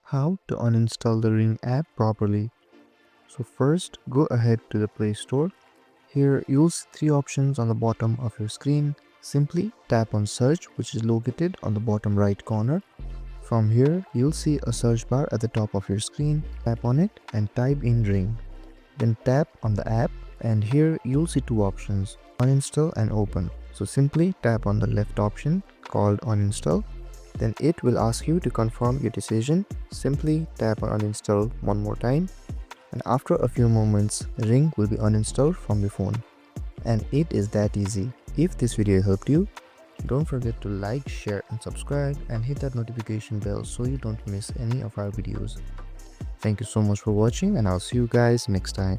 How to uninstall the Ring app properly. So first, go ahead to the Play Store. Here you'll see three options on the bottom of your screen. Simply tap on Search, which is located on the bottom right corner. From here, you'll see a search bar at the top of your screen. Tap on it and type in Ring. Then tap on the app, and here you'll see two options, uninstall and open. So simply tap on the left option called uninstall. Then it will ask you to confirm your decision. Simply tap on uninstall one more time, and after a few moments, Ring will be uninstalled from your phone. And it is that easy. If this video helped you, don't forget to like, share and subscribe, and hit that notification bell so you don't miss any of our videos. Thank you so much for watching, and I'll see you guys next time.